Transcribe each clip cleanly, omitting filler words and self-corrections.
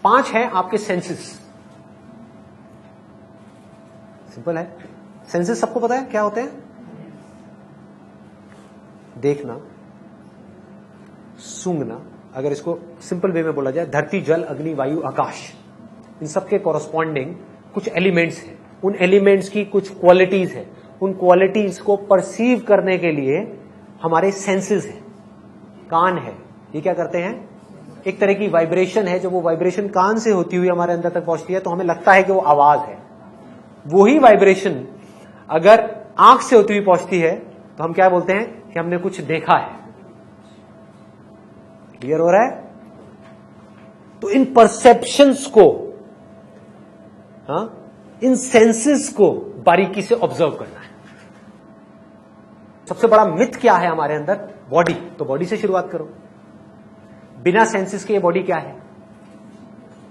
5 है आपके senses. Simple है। सेंसेस सबको पता है क्या होते हैं? देखना, सूंघना, अगर इसको सिंपल वे में बोला जाए, धरती, जल, अग्नि, वायु, आकाश, इन सबके कॉरस्पॉन्डिंग कुछ एलिमेंट्स हैं। उन एलिमेंट्स की कुछ क्वालिटीज है। उन क्वालिटीज को परसीव करने के लिए हमारे सेंसेस हैं। कान है, ये क्या करते हैं? एक तरह की वाइब्रेशन है, जो वो वाइब्रेशन कान से होती हुई हमारे अंदर तक पहुंचती है तो हमें लगता है कि वो आवाज है। वही वाइब्रेशन अगर आंख से होती हुई पहुंचती है तो हम क्या बोलते हैं कि हमने कुछ देखा है। क्लियर हो रहा है? तो इन परसेप्शंस को, इन सेंसेस को बारीकी से ऑब्जर्व करना है। सबसे बड़ा मिथ क्या है हमारे अंदर? बॉडी। तो बॉडी से शुरुआत करो। बिना सेंसेस के ये बॉडी क्या है?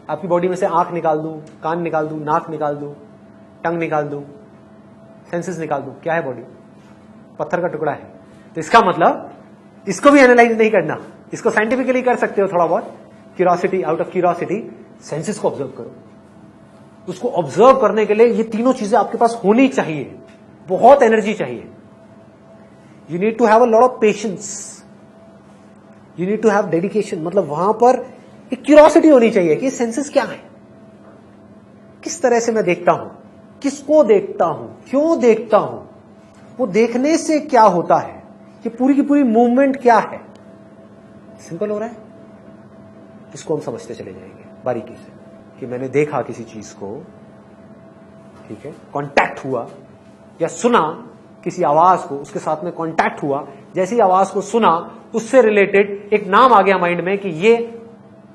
आपकी बॉडी में से आंख निकाल दूं, कान निकाल दूं, नाक निकाल दूं, टंग निकाल दूं, सेंसेस निकाल दूं, क्या है बॉडी? पत्थर का टुकड़ा है। तो इसका मतलब इसको भी एनालाइज नहीं करना, इसको साइंटिफिकली कर सकते हो थोड़ा बहुत। Curiosity, out of curiosity senses को ऑब्जर्व करो। उसको ऑब्जर्व करने के लिए ये तीनों चीजें आपके पास होनी चाहिए। बहुत एनर्जी चाहिए। You need to have a lot of patience, you need to have dedication. मतलब वहां पर एक क्यूरियोसिटी होनी चाहिए कि सेंसेस क्या है, किस तरह से मैं देखता हूं, किसको देखता हूं, क्यों देखता हूं, वो देखने से क्या होता है, ये पूरी की पूरी मूवमेंट क्या है। सिंपल हो रहा है? इसको हम समझते चले जाएंगे बारीकी से कि मैंने देखा किसी चीज को, ठीक है, कांटेक्ट हुआ, या सुना किसी आवाज को, उसके साथ में कांटेक्ट हुआ, जैसी आवाज को सुना उससे रिलेटेड एक नाम आ गया माइंड में कि ये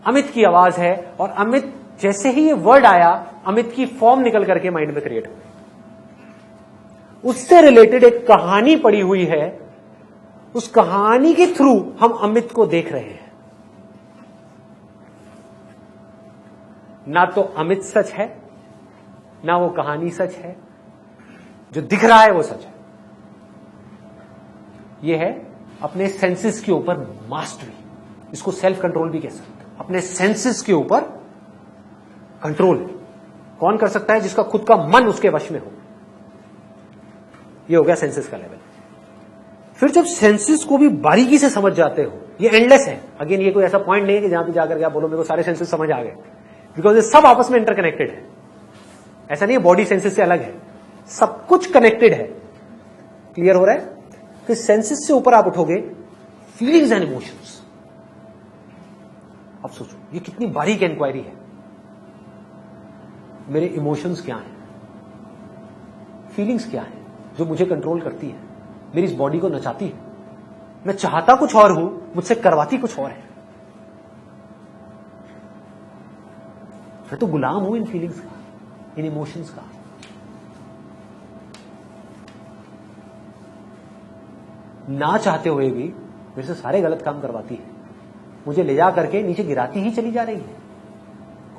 अमित की आवाज है, और अमित जैसे ही ये वर्ड आया अमित की फॉर्म निकल करके माइंड में क्रिएट हो गई। उससे रिलेटेड एक कहानी पड़ी हुई है, उस कहानी के थ्रू हम अमित को देख रहे हैं। ना तो अमित सच है, ना वो कहानी सच है, जो दिख रहा है वो सच है। ये है अपने सेंसेस के ऊपर मास्टरी। इसको सेल्फ कंट्रोल भी कह सकते हैं। अपने सेंसेस के ऊपर कंट्रोल कौन कर सकता है? जिसका खुद का मन उसके वश में हो। ये हो गया सेंसेस का लेवल। फिर जब सेंसेस को भी बारीकी से समझ जाते हो, ये एंडलेस है। अगेन ये कोई ऐसा पॉइंट नहीं है कि जहां पे जाकर के आप बोलो मेरे को सारे सेंसेस समझ आ गए, बिकॉज ये सब आपस में इंटरकनेक्टेड है। ऐसा नहीं है बॉडी सेंसेस से अलग है, सब कुछ कनेक्टेड है। क्लियर हो रहा है? फिर सेंसेस से ऊपर आप उठोगे, फीलिंग्स एंड इमोशंस। अब सोचो ये कितनी बारीक इंक्वायरी है। मेरे इमोशंस क्या हैं, फीलिंग्स क्या हैं जो मुझे कंट्रोल करती है, मेरी इस बॉडी को नचाती है। मैं चाहता कुछ और हूं, मुझसे करवाती कुछ और है। मैं तो गुलाम हूं इन फीलिंग्स का, इन इमोशंस का। ना चाहते हुए भी मेरे से सारे गलत काम करवाती है, मुझे ले जा करके नीचे गिराती ही चली जा रही है।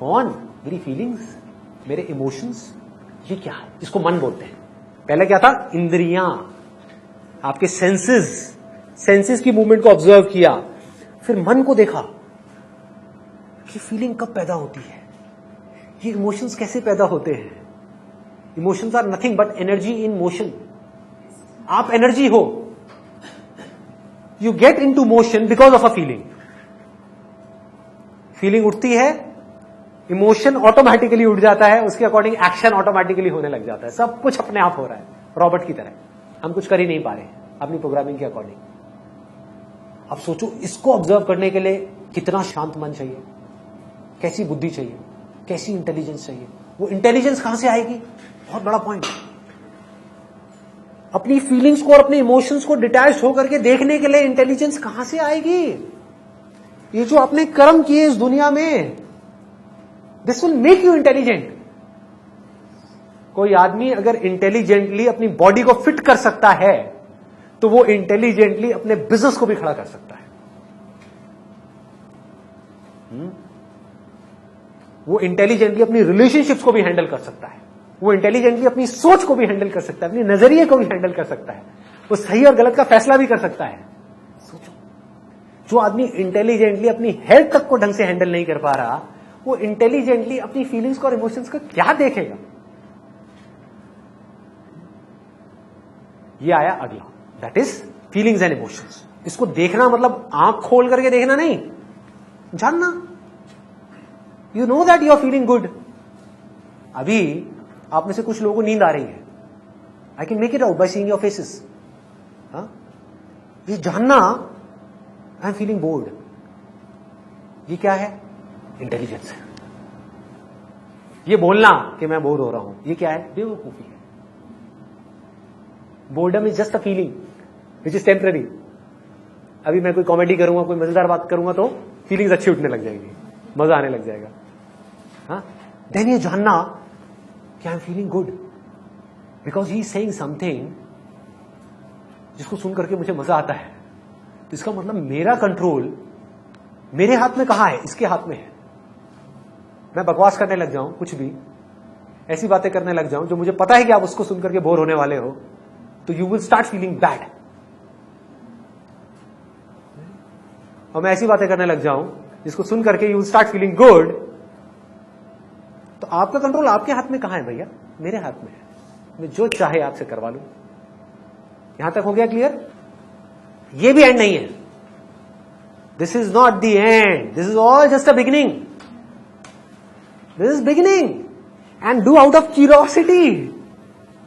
कौन? मेरी फीलिंग्स, मेरे इमोशंस। ये क्या है? इसको मन बोलते हैं। पहले क्या था? इंद्रियां, आपके सेंसेस, सेंसेस की मूवमेंट को ऑब्जर्व किया, फिर मन को देखा कि फीलिंग कब पैदा होती है, ये इमोशंस कैसे पैदा होते हैं। Emotions are nothing but energy in motion. आप एनर्जी हो, you get into motion because of a feeling. Feeling उठती है, इमोशन ऑटोमेटिकली उठ जाता है, उसके अकॉर्डिंग एक्शन ऑटोमेटिकली होने लग जाता है। सब कुछ अपने आप हो रहा है, रॉबोट की तरह। हम कुछ कर ही नहीं पा रहे अपनी प्रोग्रामिंग के अकॉर्डिंग। अब सोचो इसको ऑब्जर्व करने के लिए कितना शांत मन चाहिए, कैसी बुद्धि चाहिए, कैसी इंटेलिजेंस चाहिए। वो इंटेलिजेंस कहां से आएगी? बहुत बड़ा पॉइंट। अपनी फीलिंग्स को और अपने इमोशंस को डिटैच होकर के देखने के लिए इंटेलिजेंस कहां से आएगी? ये जो आपने कर्म किए इस दुनिया में, this will make you intelligent. कोई आदमी अगर इंटेलिजेंटली अपनी बॉडी को फिट कर सकता है तो वो इंटेलिजेंटली अपने बिजनेस को भी खड़ा कर सकता है। वो इंटेलिजेंटली अपनी रिलेशनशिप्स को भी हैंडल कर सकता है। वो इंटेलिजेंटली अपनी सोच को भी हैंडल कर सकता है, अपनी नजरिए को भी हैंडल कर सकता है। वो सही और गलत का फैसला भी कर सकता है। सोचो, जो आदमी इंटेलिजेंटली अपनी हेल्थ तक को ढंग से हैंडल नहीं कर पा रहा, वो इंटेलिजेंटली अपनी फीलिंग्स को और इमोशंस को क्या देखेगा? ये आया अगला, that is feelings and emotions. इसको देखना मतलब आंख खोल करके देखना नहीं, जानना। You know that you are feeling good. अभी आप में से कुछ लोगों को नींद आ रही है, I can make it out by seeing your faces. ये जानना आई एम फीलिंग बोर्ड, ये क्या है? इंटेलिजेंस है। ये बोलना कि मैं बोर हो रहा हूं, ये क्या है? बेवकूफी है। Boredom is just a feeling which is temporary. अभी मैं कोई कॉमेडी करूंगा, कोई मजेदार बात करूंगा तो फीलिंग्स अच्छी उठने लग जाएगी, मजा आने लग जाएगा। हाँ, देन ये जानना कि I am feeling good because he is saying something जिसको सुन करके मुझे मजा आता है। तो इसका मतलब मेरा कंट्रोल मेरे हाथ में कहां है? इसके हाथ में है। मैं बकवास करने लग जाऊं, कुछ भी ऐसी बातें करने लग जाऊं जो मुझे पता है कि आप उसको सुन करके बोर होने वाले हो, तो you will start feeling bad. और मैं ऐसी बातें करने लग जाऊं जिसको सुन करके you will start feeling good. तो आपका कंट्रोल आपके हाथ में कहां है भैया? मेरे हाथ में है। मैं जो चाहे आपसे करवा लूं। यहां तक हो गया क्लियर? ये भी एंड नहीं है। This is not the end, this is all just a beginning. This is beginning and do out of curiosity.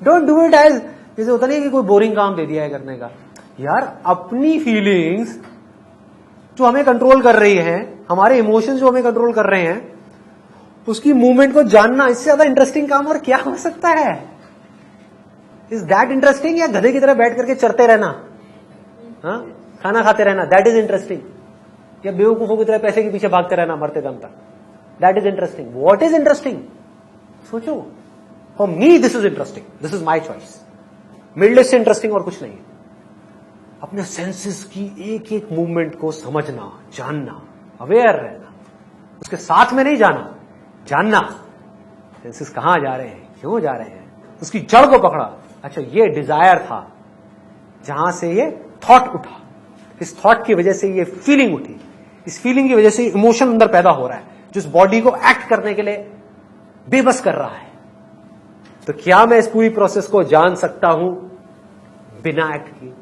Don't do it as जैसे होता नहीं कि कोई बोरिंग काम दे दिया है करने का। यार अपनी फीलिंग्स जो हमें कंट्रोल कर रही है, हमारे इमोशंस जो हमें कंट्रोल कर रहे हैं, उसकी मूवमेंट को जानना इससे ज्यादा इंटरेस्टिंग काम और क्या हो सकता है? Is that interesting? या गधे की तरह बैठ करके चरते रहना, हाँ, खाना खाते रहना, दैट इज इंटरेस्टिंग? या बेवकूफों की तरह पैसे के पीछे भागते रहना मरते दम तक, that is interesting? What is interesting? सोचो। For me this is interesting, this is my choice. Middle से इंटरेस्टिंग और कुछ नहीं है। अपने सेंसेस की एक एक मूवमेंट को समझना, जानना, अवेयर रहना, उसके साथ में नहीं जाना, जानना सेंसेस कहां जा रहे हैं, क्यों जा रहे हैं, उसकी जड़ को पकड़ा। अच्छा, ये डिजायर था, जहां से ये थॉट उठा, इस थॉट की वजह से ये फीलिंग उठी, इस फीलिंग की वजह से इमोशन अंदर पैदा हो रहा है जो इस बॉडी को एक्ट करने के लिए बेबस कर रहा है। तो क्या मैं इस पूरी प्रोसेस को जान सकता हूं बिना एक्ट किए?